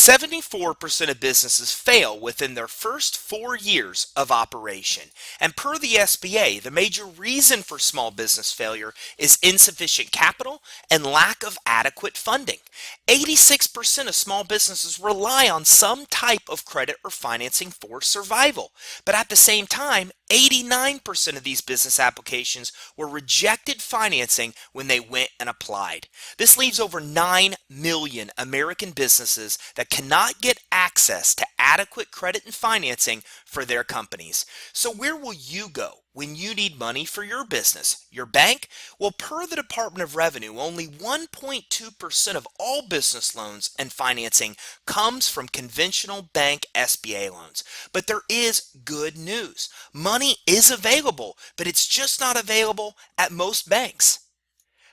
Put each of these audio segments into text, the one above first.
74% of businesses fail within their first 4 years of operation. And per the SBA, the major reason for small business failure is insufficient capital and lack of adequate funding. 86% of small businesses rely on some type of credit or financing for survival. But at the same time, 89% of these business applications were rejected financing when they went and applied. This leaves over 9 million American businesses that cannot get access to adequate credit and financing for their companies. So where will you go when you need money for your business? Your bank? Well, per the Department of Revenue, only 1.2% of all business loans and financing comes from conventional bank SBA loans. But there is good news. Money is available, but it's just not available at most banks.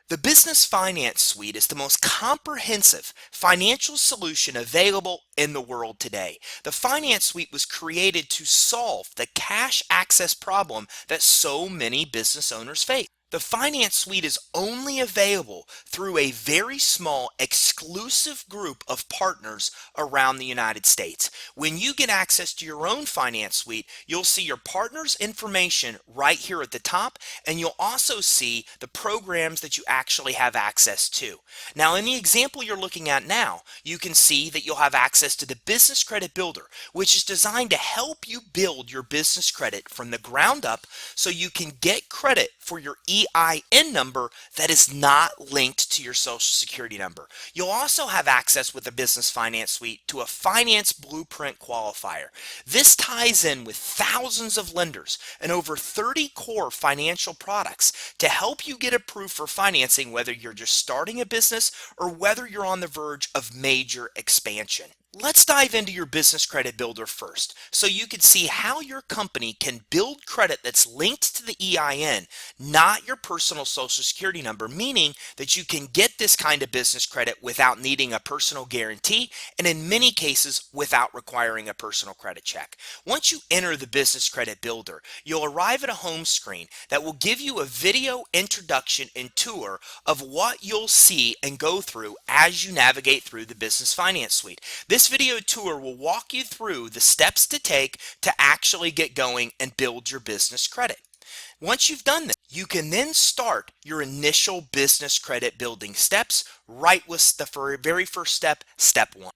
The Business Finance Suite is the most comprehensive financial solution available in the world today. The Finance Suite was created to solve the cash access problem that so many business owners face. The Finance Suite is only available through a very small exclusive group of partners around the United States. When you get access to your own Finance Suite, you'll see your partner's information right here at the top, and you'll also see the programs that you actually have access to. Now, in the example you're looking at now, you can see that you'll have access to the Business Credit Builder, which is designed to help you build your business credit from the ground up so you can get credit for your EIN number that is not linked to your Social Security number. You'll also have access with the Business Finance Suite to a Finance Blueprint Qualifier. This ties in with thousands of lenders and over 30 core financial products to help you get approved for financing, whether you're just starting a business or whether you're on the verge of major expansion. Let's dive into your Business Credit Builder first, so you can see how your company can build credit that's linked to the EIN, not your personal Social Security number, meaning that you can get this kind of business credit without needing a personal guarantee, and in many cases without requiring a personal credit check. Once you enter the Business Credit Builder, you'll arrive at a home screen that will give you a video introduction and tour of what you'll see and go through as you navigate through the Business Finance Suite. This video tour will walk you through the steps to take to actually get going and build your business credit. Once you've done this, you can then start your initial business credit building steps right with the very first step, step 1.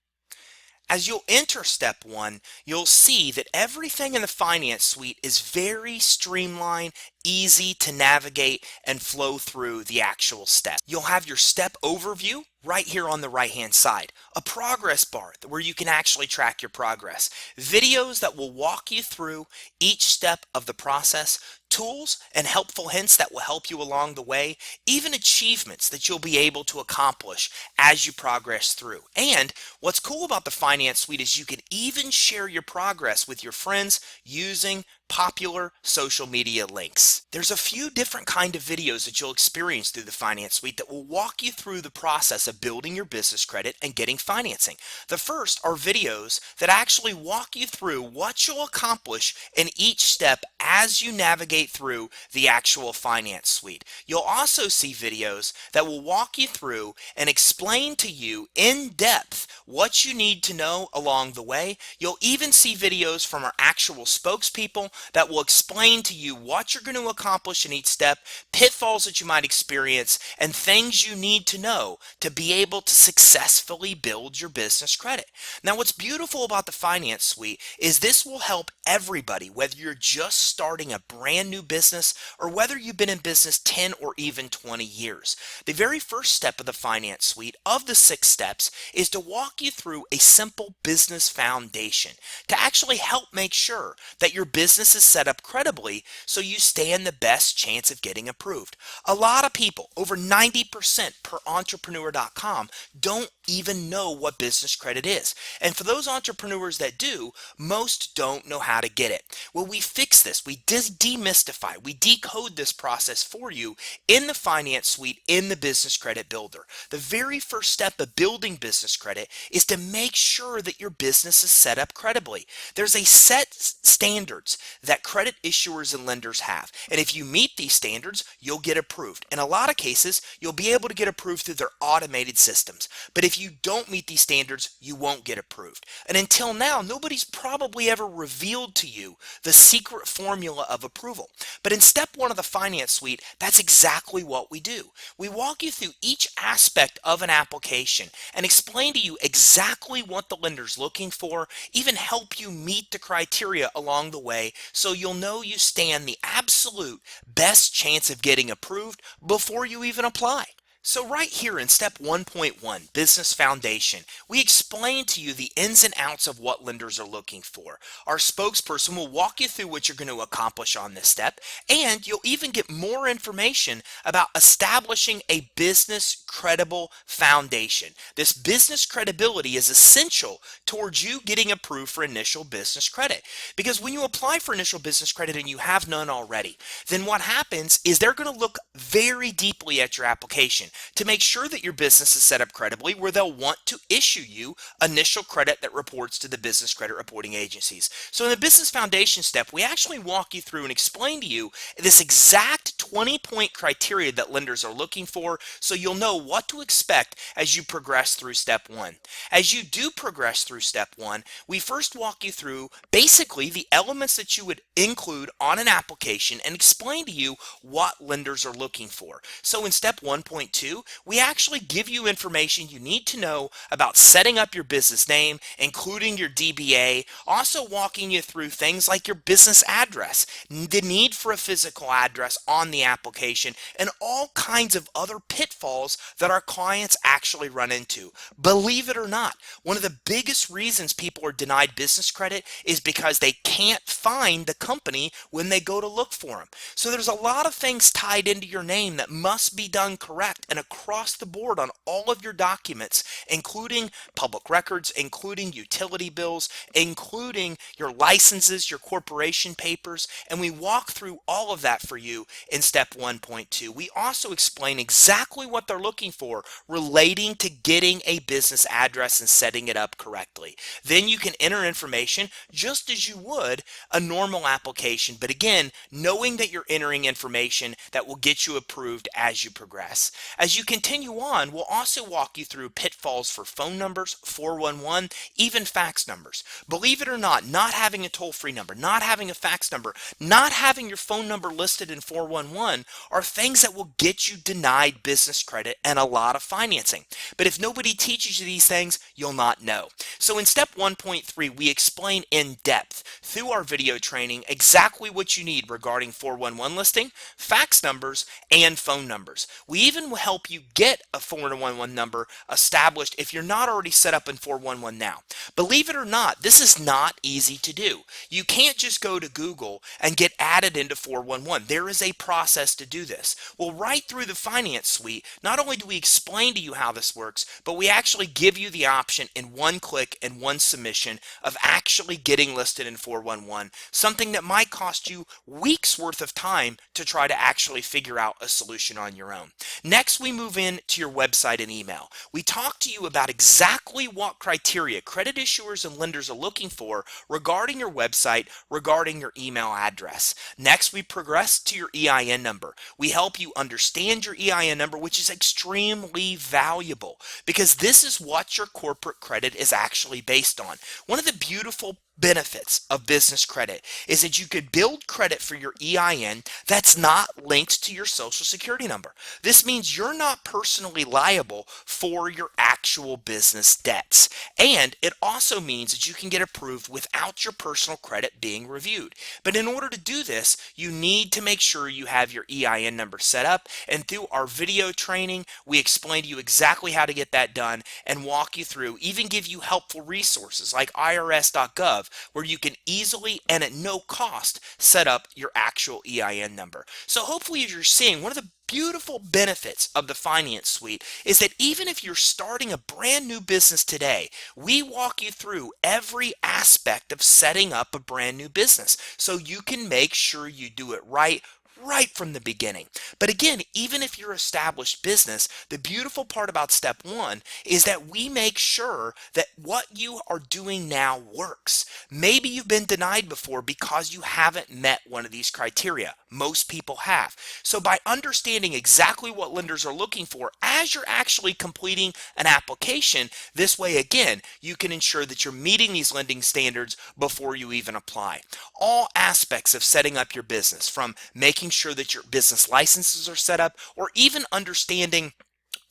As you'll enter step 1, you'll see that everything in the Finance Suite is very streamlined, easy to navigate and flow through the actual steps. You'll have your step overview right here on the right hand side, a progress bar where you can actually track your progress, videos that will walk you through each step of the process, tools and helpful hints that will help you along the way, even achievements that you'll be able to accomplish as you progress through. And what's cool about the Finance Suite is you can even share your progress with your friends using popular social media links. There's a few different kind of videos that you'll experience through the Finance Suite that will walk you through the process of building your business credit and getting financing. The first are videos that actually walk you through what you'll accomplish in each step as you navigate through the actual Finance Suite. You'll also see videos that will walk you through and explain to you in depth what you need to know along the way. You'll even see videos from our actual spokespeople that will explain to you what you're going to accomplish in each step, pitfalls that you might experience, and things you need to know to be able to successfully build your business credit. Now, what's beautiful about the Finance Suite is this will help everybody, whether you're just starting a brand new business or whether you've been in business 10 or even 20 years. The very first step of the Finance Suite of the 6 steps is to walk you through a simple business foundation to actually help make sure that your business is set up credibly so you stand the best chance of getting approved. A lot of people, over 90% per entrepreneur.com, don't even know what business credit is. And for those entrepreneurs that do, most don't know how to get it. Well, we fix this. We demystify, we decode this process for you in the Finance Suite in the Business Credit Builder. The very first step of building business credit is to make sure that your business is set up credibly. There's a set standards that credit issuers and lenders have. And if you meet these standards, you'll get approved. In a lot of cases, you'll be able to get approved through their automated systems. But if if you don't meet these standards, you won't get approved. And until now, nobody's probably ever revealed to you the secret formula of approval. But in step one of the finance suite, that's exactly what we do. We walk you through each aspect of an application and explain to you exactly what the lender's looking for, even help you meet the criteria along the way so you'll know you stand the absolute best chance of getting approved before you even apply. So right here in step 1.1, Business Foundation, we explain to you the ins and outs of what lenders are looking for. Our spokesperson will walk you through what you're going to accomplish on this step, and you'll even get more information about establishing a business credible foundation. This business credibility is essential towards you getting approved for initial business credit. Because when you apply for initial business credit and you have none already, then what happens is they're going to look very deeply at your application to make sure that your business is set up credibly, where they'll want to issue you initial credit that reports to the business credit reporting agencies. So in the business foundation step, we actually walk you through and explain to you this exact 20-point criteria that lenders are looking for, so you'll know what to expect as you progress through step one. As you do progress through step one, we first walk you through basically the elements that you would include on an application and explain to you what lenders are looking for. So in step 1.2, we actually give you information you need to know about setting up your business name, including your DBA, also walking you through things like your business address, the need for a physical address on the application, and all kinds of other pitfalls that our clients actually run into. Believe it or not, one of the biggest reasons people are denied business credit is because they can't find the company when they go to look for them. So there's a lot of things tied into your name that must be done correct and across the board on all of your documents, including public records, including utility bills, including your licenses, your corporation papers, and we walk through all of that for you in step 1.2. We also explain exactly what they're looking for relating to getting a business address and setting it up correctly. Then you can enter information just as you would a normal application, but again, knowing that you're entering information that will get you approved as you progress. As you continue on, we'll also walk you through pitfalls for phone numbers, 411, even fax numbers. Believe it or not having a toll-free number, not having a fax number, not having your phone number listed in 411 are things that will get you denied business credit and a lot of financing. But if nobody teaches you these things, you'll not know. So in step 1.3, we explain in depth through our video training exactly what you need regarding 411 listing, fax numbers, and phone numbers. We even will help you get a 411 number established if you're not already set up in 411 now. Believe it or not, this is not easy to do. You can't just go to Google and get added into 411. There is a process to do this. Well, right through the finance suite, not only do we explain to you how this works, but we actually give you the option in one click and one submission of actually getting listed in 411, something that might cost you weeks worth of time to try to actually figure out a solution on your own. Next, we move in to your website and email. We talk to you about exactly what criteria credit issuers and lenders are looking for regarding your website, regarding your email address. Next, we progress to your EIN number. We help you understand your EIN number, which is extremely valuable because this is what your corporate credit is actually based on. One of the beautiful benefits of business credit is that you could build credit for your EIN that's not linked to your social security number. This means you're not personally liable for your actual business debts. And it also means that you can get approved without your personal credit being reviewed. But in order to do this, you need to make sure you have your EIN number set up. And through our video training, we explain to you exactly how to get that done and walk you through, even give you helpful resources like irs.gov, where you can easily and at no cost set up your actual EIN number. So hopefully, as you're seeing, one of the beautiful benefits of the finance suite is that even if you're starting a brand new business today, we walk you through every aspect of setting up a brand new business so you can make sure you do it right right from the beginning. But again, even if you're established business, the beautiful part about step one is that we make sure that what you are doing now works. Maybe you've been denied before because you haven't met one of these criteria. Most people have. So by understanding exactly what lenders are looking for as you're actually completing an application, this way again, you can ensure that you're meeting these lending standards before you even apply. All aspects of setting up your business, from making sure that your business licenses are set up, or even understanding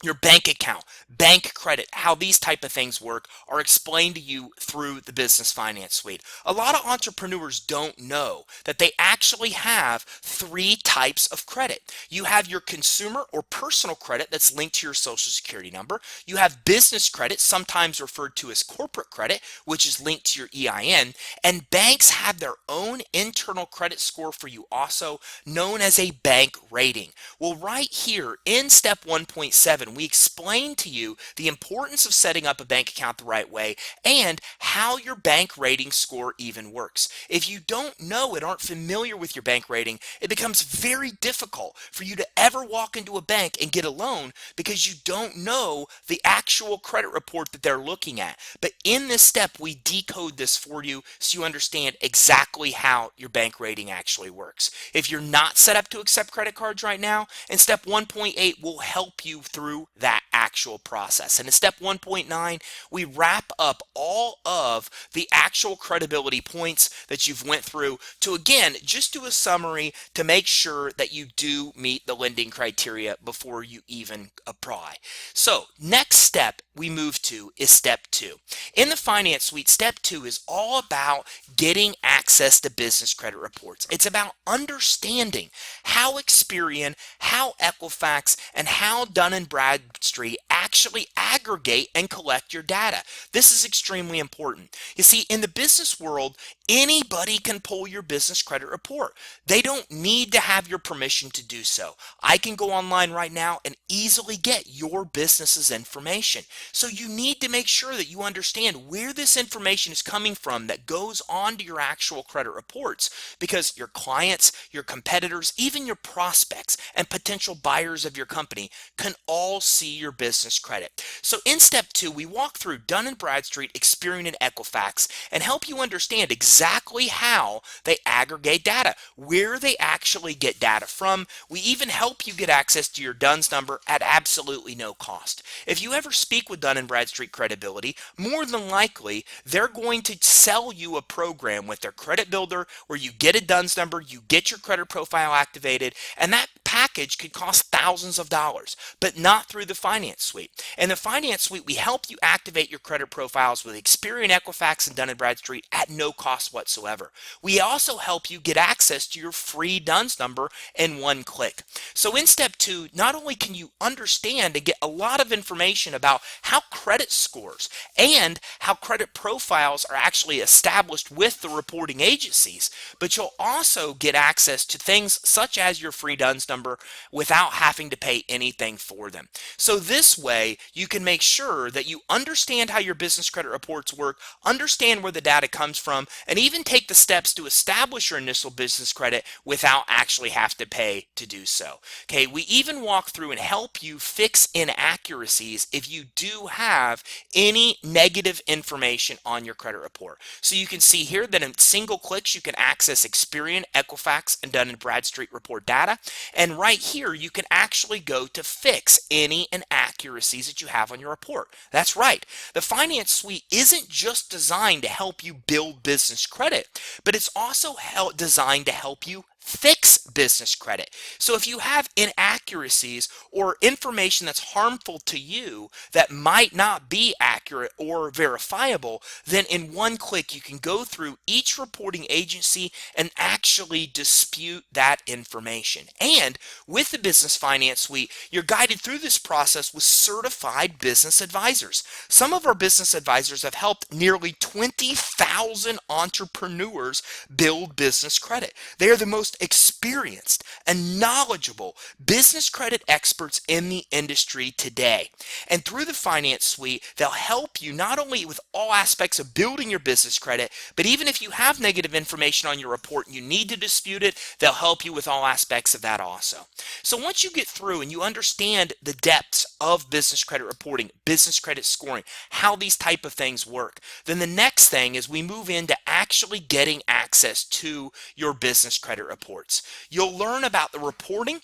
your bank account, bank credit, how these type of things work, are explained to you through the Business Finance Suite. A lot of entrepreneurs don't know that they actually have three types of credit. You have your consumer or personal credit that's linked to your social security number. You have business credit, sometimes referred to as corporate credit, which is linked to your EIN. And banks have their own internal credit score for you also, known as a bank rating. Well, right here in step 1.7, we explain to you the importance of setting up a bank account the right way and how your bank rating score even works. If you don't know it, aren't familiar with your bank rating, it becomes very difficult for you to ever walk into a bank and get a loan because you don't know the actual credit report that they're looking at. But in this step, we decode this for you so you understand exactly how your bank rating actually works. If you're not set up to accept credit cards right now, in step 1.8 will help you through that actual process. And in step 1.9, we wrap up all of the actual credibility points that you've went through to, again, just do a summary to make sure that you do meet the lending criteria before you even apply. So next step we move to is step 2. In the Finance Suite, step 2 is all about getting access to business credit reports. It's about understanding how Experian, how Equifax, and how Dun & Bradstreet actually aggregate and collect your data. This is extremely important. You see, in the business world, anybody can pull your business credit report. They don't need to have your permission to do so. I can go online right now and easily get your business's information. So you need to make sure that you understand where this information is coming from that goes onto your actual credit reports, because your clients, your competitors, even your prospects and potential buyers of your company can all see your business credit. So in step 2, we walk through Dun & Bradstreet, Experian, and Equifax and help you understand exactly how they aggregate data, where they actually get data from. We even help you get access to your DUNS number at absolutely no cost. If you ever speak with Dun & Bradstreet Credibility, more than likely they're going to sell you a program with their credit builder where you get a DUNS number, you get your credit profile activated, and that package could cost thousands of dollars, but not through the Finance Suite. In the Finance Suite, we help you activate your credit profiles with Experian, Equifax, and Dun & Bradstreet at no cost whatsoever. We also help you get access to your free DUNS number in one click. So in step 2, not only can you understand and get a lot of information about how credit scores and how credit profiles are actually established with the reporting agencies, but you'll also get access to things such as your free DUNS number without having to pay anything for them. So this way, you can make sure that you understand how your business credit reports work, understand where the data comes from, and even take the steps to establish your initial business credit without actually have to pay to do so. Okay, we even walk through and help you fix inaccuracies if you do have any negative information on your credit report. So you can see here that in single clicks, you can access Experian, Equifax, and Dun & Bradstreet report data. And right here, you can actually go to fix any inaccuracies that you have on your report. That's right. The Finance Suite isn't just designed to help you build business credit, but it's also designed to help you fix business credit. So if you have inaccuracies or information that's harmful to you that might not be accurate or verifiable, then in one click you can go through each reporting agency and actually dispute that information. And with the Business Finance Suite, you're guided through this process with certified business advisors. Some of our business advisors have helped nearly 20,000 entrepreneurs build business credit. They are the most most experienced and knowledgeable business credit experts in the industry today. And through the Finance Suite, they'll help you not only with all aspects of building your business credit, but even if you have negative information on your report and you need to dispute it, they'll help you with all aspects of that also. So once you get through and you understand the depths of business credit reporting, business credit scoring, how these type of things work, then the next thing is we move into actually getting access to your business credit reports. You'll learn about the reporting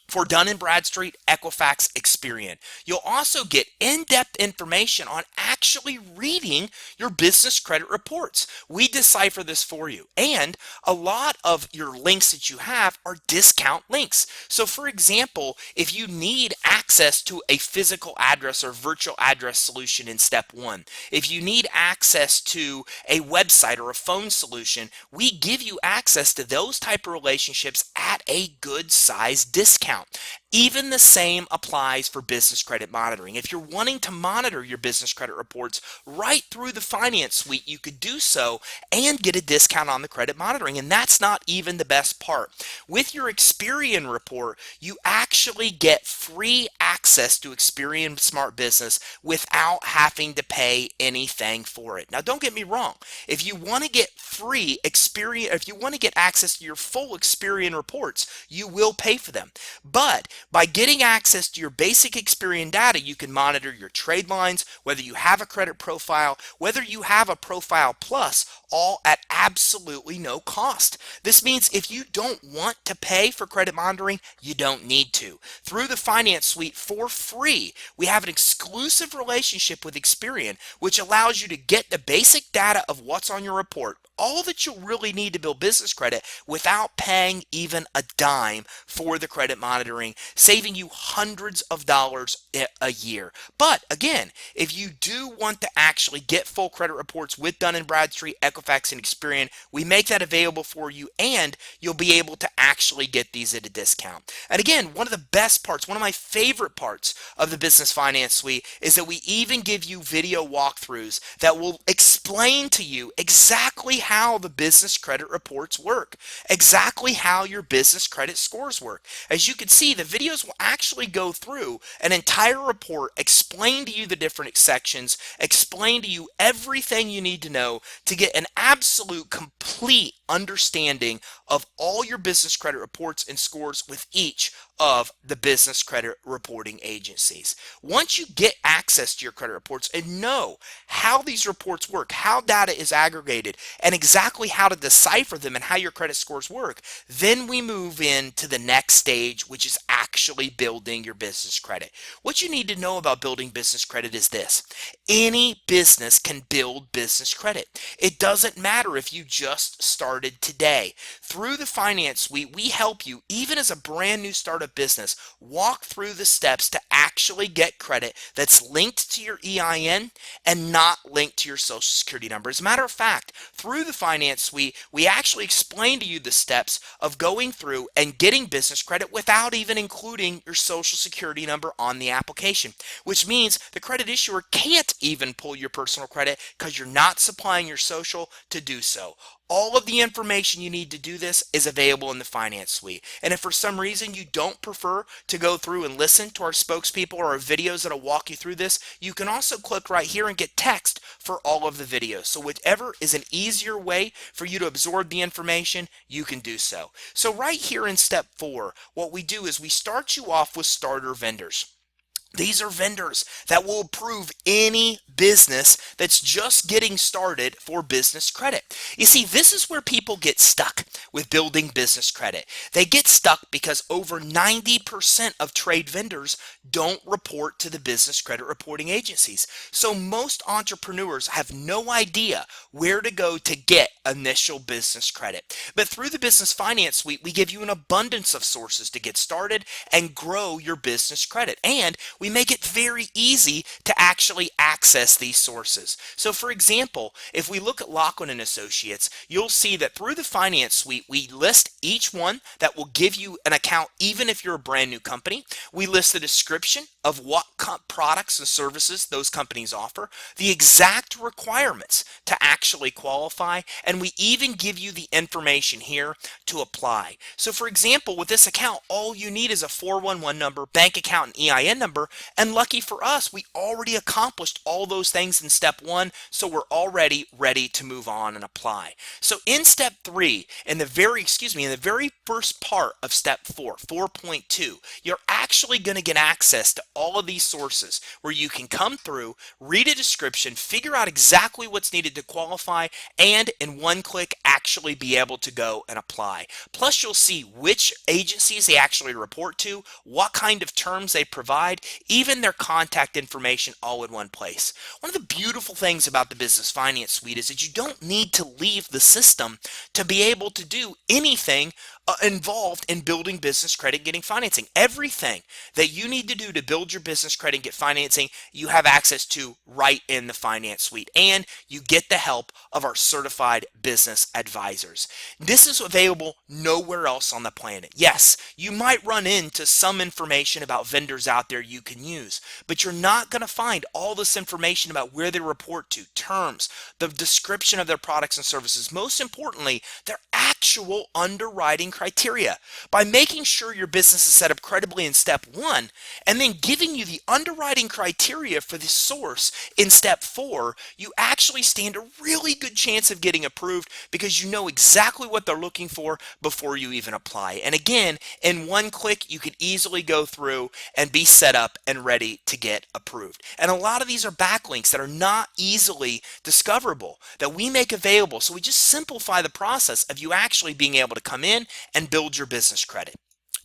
for Dun & Bradstreet, Equifax, Experian. You'll also get in-depth information on actually reading your business credit reports. We decipher this for you. And a lot of your links that you have are discount links. So for example, if you need access to a physical address or virtual address solution in step 1, if you need access to a website or a phone solution, we give you access to those type of relationships at a good size discount. Even the same applies for business credit monitoring. If you're wanting to monitor your business credit reports right through the Finance Suite, you could do so and get a discount on the credit monitoring. And that's not even the best part. With your Experian report, you actually get free access to Experian Smart Business without having to pay anything for it. Now, don't get me wrong. If you want to get free Experian, if you want to get access to your full Experian reports, you will pay for them. But by getting access to your basic Experian data, you can monitor your trade lines, whether you have a credit profile, whether you have a profile plus, all at absolutely no cost. This means if you don't want to pay for credit monitoring, you don't need to. Through the Finance Suite for free, we have an exclusive relationship with Experian, which allows you to get the basic data of what's on your report, all that you'll really need to build business credit without paying even a dime for the credit monitoring, saving you hundreds of dollars a year. But again, if you do want to actually get full credit reports with Dun & Bradstreet, Equifax, and Experian, we make that available for you, and you'll be able to actually get these at a discount. And again, one of the best parts, one of my favorite parts of the Business Finance Suite is that we even give you video walkthroughs that will explain to you exactly how the business credit reports work, exactly how your business credit scores work. As you can see, the videos will actually go through an entire report, explain to you the different sections, explain to you everything you need to know to get an absolute complete understanding of all your business credit reports and scores with each of the business credit reporting agencies. Once you get access to your credit reports and know how these reports work, how data is aggregated, and exactly how to decipher them and how your credit scores work, then we move into the next stage, which is actually building your business credit. What you need to know about building business credit is this: any business can build business credit. It doesn't matter if you just started today. Through the Finance Suite, we help you, even as a brand new startup business, walk through the steps to actually get credit that's linked to your EIN and not linked to your Social Security number. As a matter of fact, through the Finance Suite, we actually explain to you the steps of going through and getting business credit without even including your Social Security number on the application, which means the credit issuer can't even pull your personal credit because you're not supplying your social to do so. All of the information you need to do this is available in the Finance Suite. And if for some reason you don't prefer to go through and listen to our spokespeople or our videos that'll walk you through this, you can also click right here and get text for all of the videos. So whichever is an easier way for you to absorb the information, you can do so. So right here in step 4, what we do is we start you off with starter vendors. These are vendors that will approve any business that's just getting started for business credit. You see, this is where people get stuck with building business credit. They get stuck because over 90% of trade vendors don't report to the business credit reporting agencies. So most entrepreneurs have no idea where to go to get initial business credit. But through the Business Finance Suite, we give you an abundance of sources to get started and grow your business credit. And we make it very easy to actually access these sources. So for example, if we look at Lachlan & Associates, you'll see that through the Finance Suite, we list each one that will give you an account even if you're a brand new company. We list the description of what products and services those companies offer, the exact requirements to actually qualify, and we even give you the information here to apply. So for example, with this account, all you need is a 411 number, bank account, and EIN number, and lucky for us, we already accomplished all those things in step 1, so we're already ready to move on and apply. So in step 3, in the very first part of step 4, 4.2, you're actually going to get access to all of these sources where you can come through, read a description, figure out exactly what's needed to qualify, and in one click actually be able to go and apply. Plus, you'll see which agencies they actually report to, what kind of terms they provide, even their contact information all in one place. One of the beautiful things about the Business Finance Suite is that you don't need to leave the system to be able to do anything involved in building business credit and getting financing. Everything that you need to do to build your business credit and get financing, you have access to right in the Finance Suite, and you get the help of our certified business advisors. This is available nowhere else on the planet. Yes, you might run into some information about vendors out there you can use, but you're not going to find all this information about where they report to, terms, the description of their products and services, most importantly, their actual underwriting criteria. By making sure your business is set up credibly in step 1 and then giving you the underwriting criteria for the source in step 4, you actually stand a really good chance of getting approved because you know exactly what they're looking for before you even apply. And again, in one click, you can easily go through and be set up and ready to get approved. And a lot of these are backlinks that are not easily discoverable that we make available. So we just simplify the process of you actually being able to come in and build your business credit.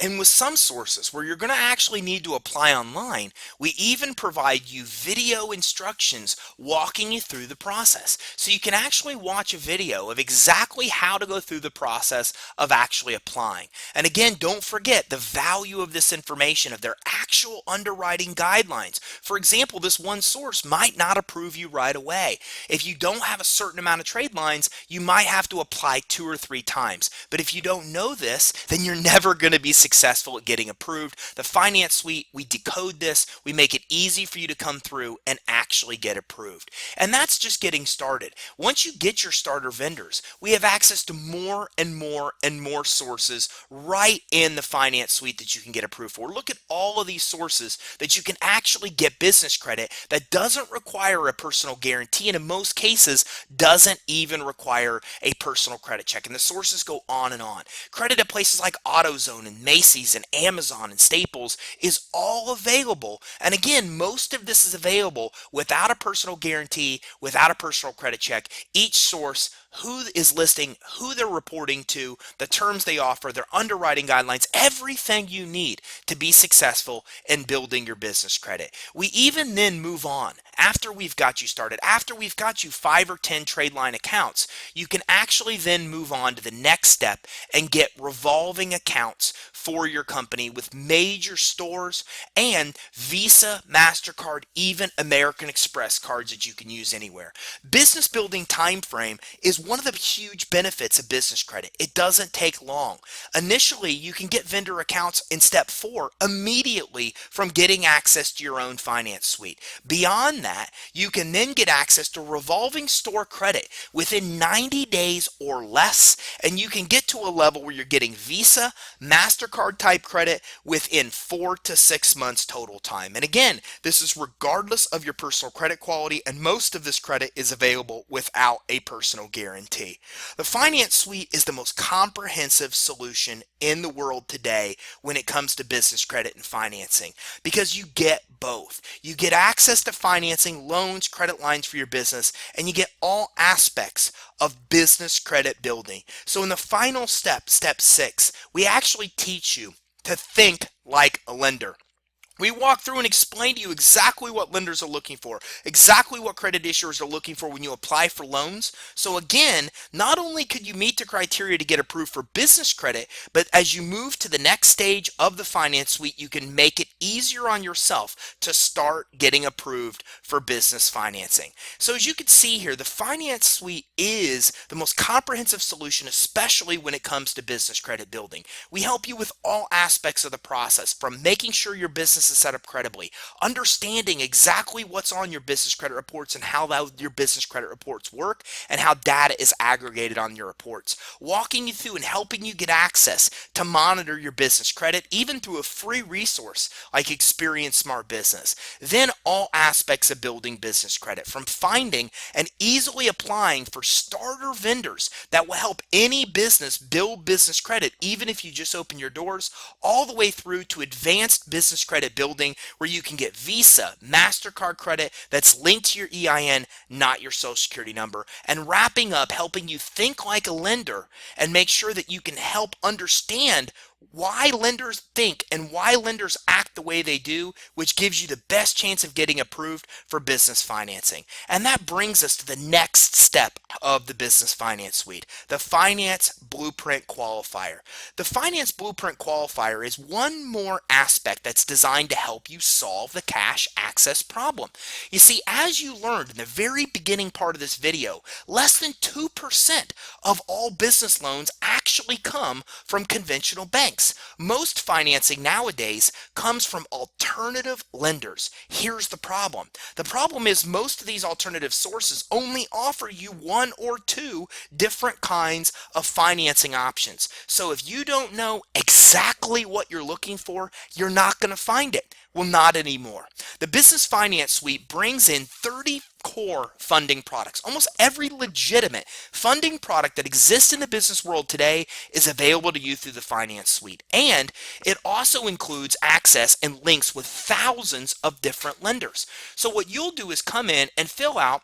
And with some sources where you're going to actually need to apply online, we even provide you video instructions walking you through the process. So you can actually watch a video of exactly how to go through the process of actually applying. And again, don't forget the value of this information, of their actual underwriting guidelines. For example, this one source might not approve you right away. If you don't have a certain amount of trade lines, you might have to apply 2 or 3 times. But if you don't know this, then you're never going to be successful at getting approved. The Finance Suite, we decode this, we make it easy for you to come through and actually get approved. And that's just getting started. Once you get your starter vendors, we have access to more and more and more sources right in the Finance Suite that you can get approved for. Look at all of these sources that you can actually get business credit that doesn't require a personal guarantee, and in most cases doesn't even require a personal credit check. And the sources go on and on. Credit at places like AutoZone and Macy's and Amazon and Staples is all available. And again, most of this is available without a personal guarantee, without a personal credit check. Each source, who is listing, who they're reporting to, the terms they offer, their underwriting guidelines, everything you need to be successful in building your business credit. We even then move on. After we've got you started, after we've got you 5 or 10 trade line accounts, you can actually then move on to the next step and get revolving accounts for your company with major stores and Visa, MasterCard, even American Express cards that you can use anywhere. Business building time frame is one of the huge benefits of business credit. It doesn't take long. Initially, you can get vendor accounts in step 4 immediately from getting access to your own Finance Suite. Beyond that, you can then get access to revolving store credit within 90 days or less, and you can get to a level where you're getting Visa, MasterCard type credit within 4 to 6 months total time. And again, this is regardless of your personal credit quality, and most of this credit is available without a personal guarantee. The Finance Suite is the most comprehensive solution in the world today when it comes to business credit and financing, because you get both. You get access to financing, loans, credit lines for your business, and you get all aspects of business credit building. So in the final step, step 6, we actually teach you to think like a lender. We walk through and explain to you exactly what lenders are looking for, exactly what credit issuers are looking for when you apply for loans. So again, not only could you meet the criteria to get approved for business credit, but as you move to the next stage of the Finance Suite, you can make it easier on yourself to start getting approved for business financing. So as you can see here, the Finance Suite is the most comprehensive solution, especially when it comes to business credit building. We help you with all aspects of the process, from making sure your business business set up credibly, understanding exactly what's on your business credit reports and how your business credit reports work and how data is aggregated on your reports, walking you through and helping you get access to monitor your business credit, even through a free resource like Experience Smart Business. Then all aspects of building business credit, from finding and easily applying for starter vendors that will help any business build business credit, even if you just open your doors, all the way through to advanced business credit building where you can get Visa, MasterCard credit that's linked to your EIN, not your social security number, and wrapping up helping you think like a lender and make sure that you can help understand why lenders think and why lenders act the way they do, which gives you the best chance of getting approved for business financing. And that brings us to the next step of the Business Finance Suite, the Finance Blueprint Qualifier. The Finance Blueprint Qualifier is one more aspect that's designed to help you solve the cash access problem. You see, as you learned in the very beginning part of this video, less than 2% of all business loans actually come from conventional banks. Most financing nowadays comes from alternative lenders. Here's the problem. The problem is most of these alternative sources only offer you one or two different kinds of financing options. So if you don't know exactly what you're looking for, you're not going to find it. Well, not anymore. The Business Finance Suite brings in 30 core funding products. Almost every legitimate funding product that exists in the business world today is available to you through the Finance Suite. And it also includes access and links with thousands of different lenders. So what you'll do is come in and fill out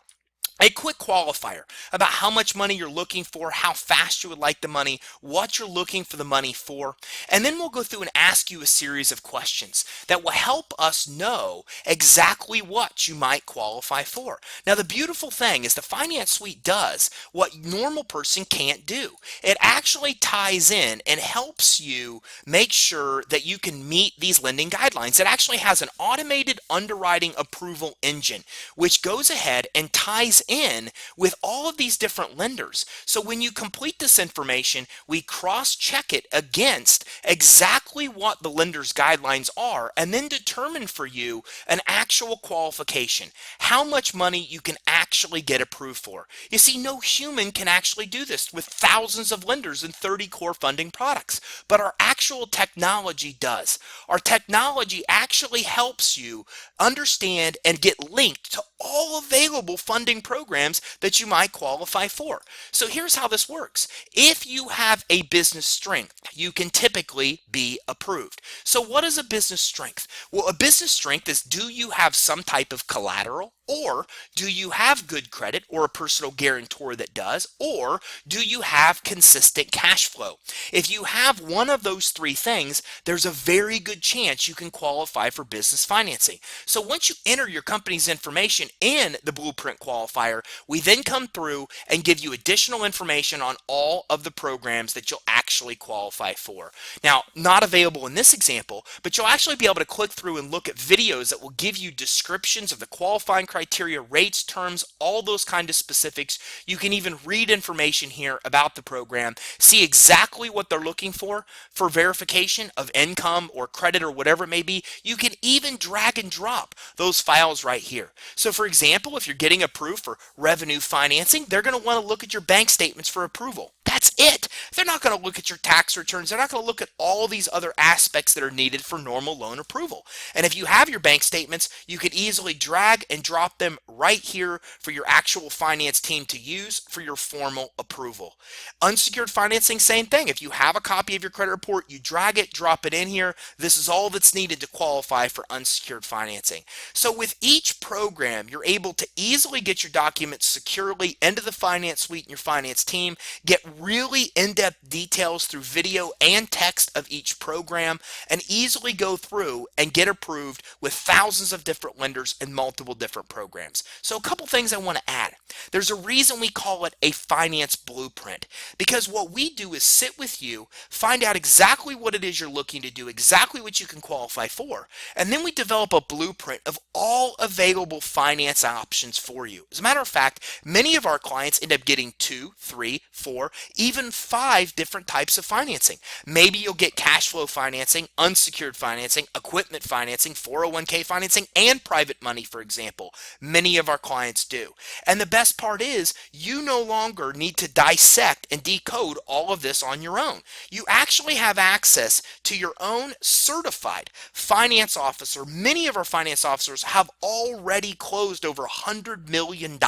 a quick qualifier about how much money you're looking for, how fast you would like the money, what you're looking for the money for, and then we'll go through and ask you a series of questions that will help us know exactly what you might qualify for. Now, the beautiful thing is the Finance Suite does what a normal person can't do. It actually ties in and helps you make sure that you can meet these lending guidelines. It actually has an automated underwriting approval engine, which goes ahead and ties in with all of these different lenders. So when you complete this information, we cross-check it against exactly what the lender's guidelines are and then determine for you an actual qualification, how much money you can actually get approved for. You see, no human can actually do this with thousands of lenders and 30 core funding products, but our actual technology does. Our technology actually helps you understand and get linked to all available funding programs that you might qualify for. So here's how this works. If you have a business strength, you can typically be approved. So what is a business strength? Well, a business strength is, do you have some type of collateral? Or do you have good credit or a personal guarantor that does? Or do you have consistent cash flow? If you have one of those three things, there's a very good chance you can qualify for business financing. So once you enter your company's information in the Blueprint Qualifier, we then come through and give you additional information on all of the programs that you'll actually qualify for. Now, not available in this example, but you'll actually be able to click through and look at videos that will give you descriptions of the qualifying criteria, rates, terms, all those kind of specifics. You can even read information here about the program, see exactly what they're looking for verification of income or credit or whatever it may be. You can even drag and drop those files right here. So for example, if you're getting approved for revenue financing, they're going to want to look at your bank statements for approval. That's it. They're not going to look at your tax returns. They're not going to look at all these other aspects that are needed for normal loan approval. And if you have your bank statements, you could easily drag and drop them right here for your actual finance team to use for your formal approval. Unsecured financing, same thing. If you have a copy of your credit report, you drag it, drop it in here. This is all that's needed to qualify for unsecured financing. So with each program, you're able to easily get your documents securely into the Finance Suite and your finance team, get really in-depth details through video and text of each program, and easily go through and get approved with thousands of different lenders and multiple different programs. So a couple things I want to add. There's a reason we call it a finance blueprint, because what we do is sit with you, find out exactly what it is you're looking to do, exactly what you can qualify for, and then we develop a blueprint of all available finance options for you. As a matter of fact, many of our clients end up getting 2, 3, 4, even 5 different types of financing. Maybe you'll get cash flow financing, unsecured financing, equipment financing, 401k financing, and private money, for example. Many of our clients do. And the best part is you no longer need to dissect and decode all of this on your own. You actually have access to your own certified finance officer. Many of our finance officers have already closed over $100 million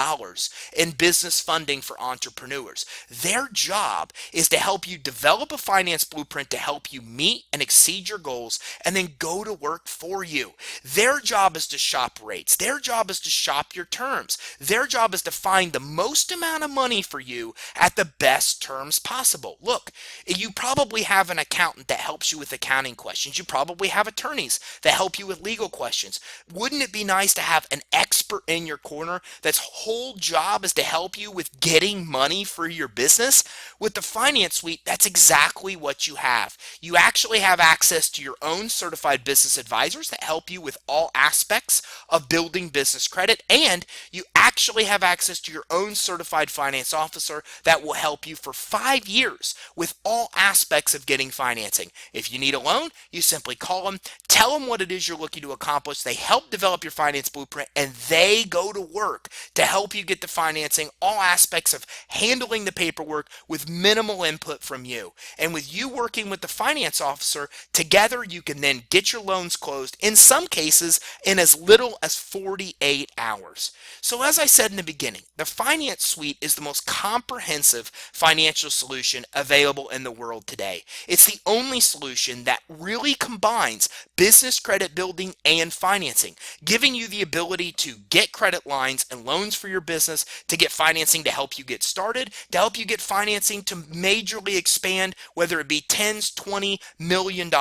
in business funding for entrepreneurs. Their job is to help you develop a finance blueprint to help you meet and exceed your goals and then go to work for you. Their job is to shop rates. Their job is to shop your terms. Their job is to find the most amount of money for you at the best terms possible. Look, you probably have an accountant that helps you with accounting questions. You probably have attorneys that help you with legal questions. Wouldn't it be nice to have an expert in your corner that's whole job is to help you with getting money for your business? With the Finance Suite, that's exactly what you have. You actually have access to your own certified business advisors that help you with all aspects of building business credit, and you actually have access to your own certified finance officer that will help you for 5 years with all aspects of getting financing. If you need a loan, you simply call them, tell them what it is you're looking to accomplish. They help develop your finance blueprint, and they go to work to help you get the financing, all aspects of handling the paperwork with minimal input from you. And with you working with the finance officer, together you can then get your loans closed, in some cases in as little as 48 hours. So as I said in the beginning, the Finance Suite is the most comprehensive financial solution available in the world today. It's the only solution that really combines business credit building and financing, giving you the ability to get credit lines and loans for your business, to get financing to help you get started, to help you get financing to majorly expand, whether it be tens, $20 million.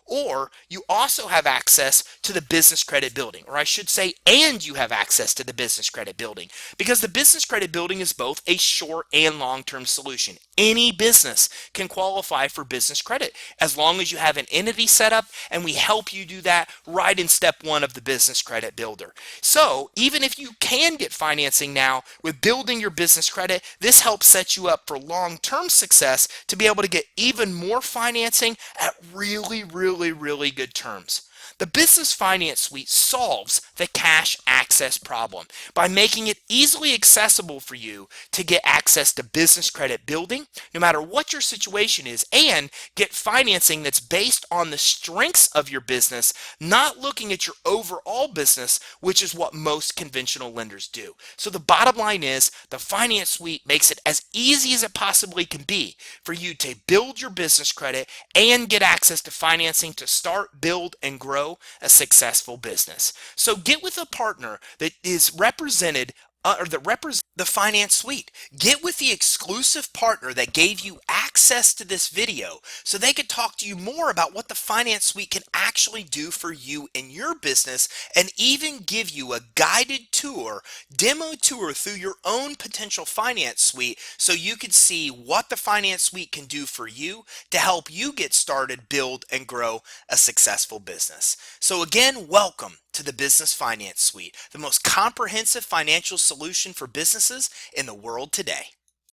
Or you also have access to the business credit building, or I should say, and you have access to the business credit building, because the business credit building is both a short and long-term solution. Any business can qualify for business credit as long as you have an entity set up, and we help you do that right in step 1 of the business credit builder. So even if you can get financing now with building your business credit, this helps set you up for long-term success to be able to get even more financing at really good terms. The Business Finance Suite solves the cash access problem by making it easily accessible for you to get access to business credit building, no matter what your situation is, and get financing that's based on the strengths of your business, not looking at your overall business, which is what most conventional lenders do. So the bottom line is the Finance Suite makes it as easy as it possibly can be for you to build your business credit and get access to financing to start, build, and grow a successful business. So get with a partner that is represented or that represents the Finance Suite. Get with the exclusive partner that gave you access to this video so they could talk to you more about what the Finance Suite can actually do for you in your business, and even give you a guided tour, demo tour through your own potential Finance Suite so you can see what the Finance Suite can do for you to help you get started, build, and grow a successful business. So again, welcome to the Business Finance Suite, the most comprehensive financial solution for businesses in the world today.